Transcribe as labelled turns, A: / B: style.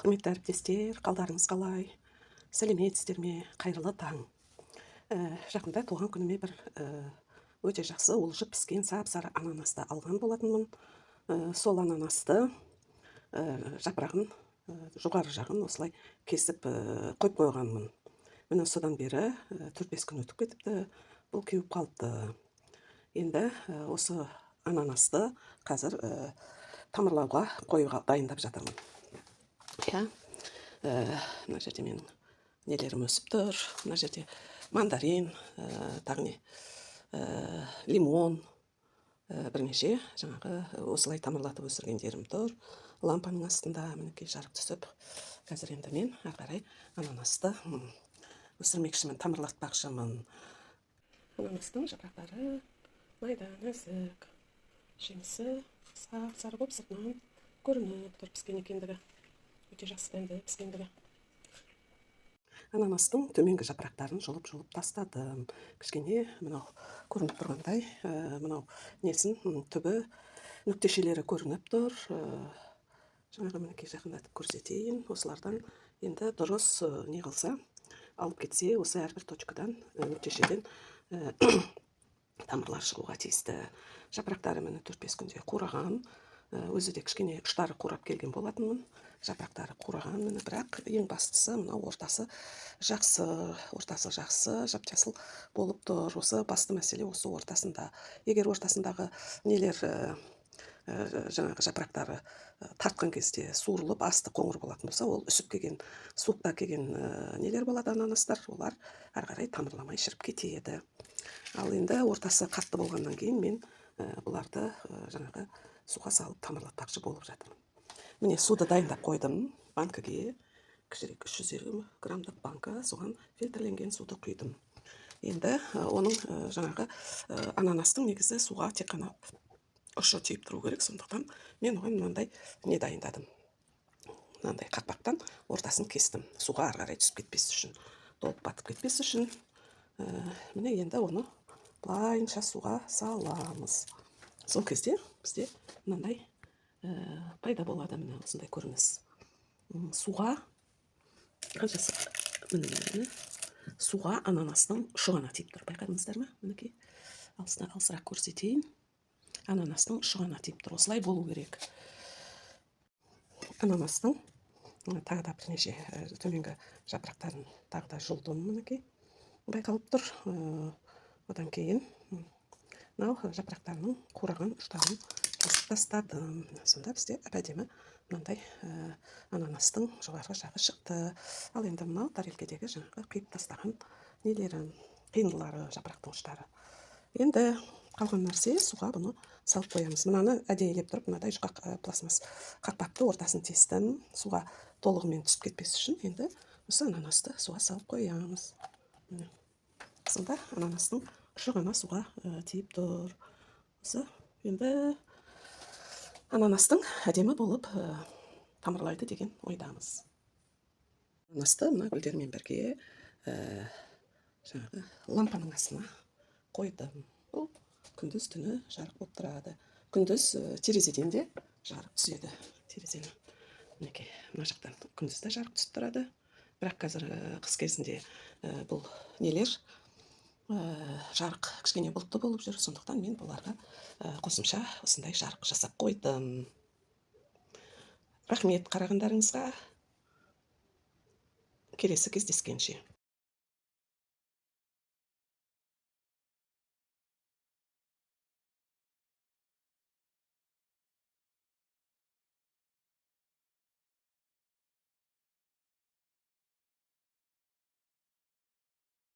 A: Құрметті әріптестер, қалдарыңыз қалай? Сәлеметсіздер ме? Қайырлы таң. Жақында туған күніме бір өте жақсы уылжып піскен сап-сары ананасты алған болатынмын. Сол ананасты жапырағын, жоғары жағын осылай кесіп қойып қойғанмын. Міне содан бері 4-5 күн өтіп кетіпті, бұл кеуіп қалыпты. Енді осы ананасты қазір тамырлауға қоюға дайындап жатырмын. Мына жерде менің нелерім өсіп тұр. Мына жерде мандарин, тағы не, лимон, бірнеше жаңағы осылай тамырлатып өсіргендерім тұр. Лампаның астында мінекей жарық түсіп, қазір енді мен ары қарай ананасты өсірмекшімін, тамырлатпақшымын. Ананастың жапырақтары майда нәзік, жемісі сап-сары болып сыртынан көрініп тұр піскен екендігі. Өте жақсы дәмді піскендігі. Ананастың төменгі жапырақтарын жұлып тастадым. Кішкене мынау көрініп тұрғандай, мынау несін түбі нүктешелері көрініп тұр. Жаңағы мінекей жақындатып көрсетейін. Осылардан енді дұрыс не қылса, алып кетсе, осы әрбір точкадан, нүктешеден тамырлар шығуға тиісті. Жапырақтары міне 4-5 күнде қураған. Өзі де кішкене ұштары қурап келген болатынмын. Жапырақтары қураған, міне, бірақ ең бастысы мынау ортасы жақсы, жап-жасыл болып тұр. Осы басты мәселе осы ортасында. Егер ортасындағы нелер, жаңағы жапырақтары тартқан кезде суырылып, асты қоңыр болатын болса, ол үсіп келген, суықта келген нелер болады, ананастар, олар ары қарай тамырламай шіріп кетеді. Ал енді ортасы қатты болғаннан кейін мен бұларды жаңағы суға салып тамырлатпақшы болып жатырмын. Міне суды дайындап қойдым банкіге, кішірек 350 грамдық банка, соған фильтрленген суды құйдым. Енді оның жаңағы ананастың негізі суға тек қана ұшы тиіп тұру керек, сондықтан мен оған мынандай не дайындадым. Мынандай қақпақтан ортасын кестім, суға ары қарай түсіп кетпес үшін, толып батып кетпес үшін. Міне енді оны былайынша суға саламыз. Сол кезде бізде мынандай пайда болады, міне осындай көрініс. Суға қаншасы, міне суға ананастың ұшы ғана тиіп тұр. Байқадыңыздар ма? Мінекей алысырақ көрсетейін. Ананастың ұшы ғана тиіп тұр. Осылай болу керек. Ананастың тағы да бірнеше төменгі жапырақтарын тағы да жұлдым, мінекей байқалып тұр. Одан кейін мынау жапырақтарының қураған ұштарын кесіп тастадым. Сонда бізде әдемі мынандай ананастың жоғарғы жағы шықты. Ал енді мынау тарелкедегі жаңағы қиып тастаған нелері, қиындылары, жапырақтың ұштары. Енді қалған нәрсе суға бұны салып қоямыз. Мынаны әдейілеп тұрып, мынадай жұқа пластмасс қақпақты ортасын тестім. Суға толығымен түсіп кетпес үшін енді осы ананасты суға салып қоямыз. Сонда ананастың ұшы ғана суға тиіп тұр. Осы енді ананастың әдемі болып тамырлайды деген ойдамыз. Ананасты мына гүлдермен бірге жаңағы лампаның астына қойдым. Бұл күндіз түні жарық болып тұрады. Күндіз терезеден де жарық түседі. Терезені мінекей мына жақтан күндіз де жарық түсіп тұрады. Бірақ қазір қыс кезінде бұл нелер жарық кішкене бұлтты болып жүр, сондықтан мен бұларға қосымша осындай жарық жасап қойдым. Рахмет қарағандарыңызға. Келесі кездескенше.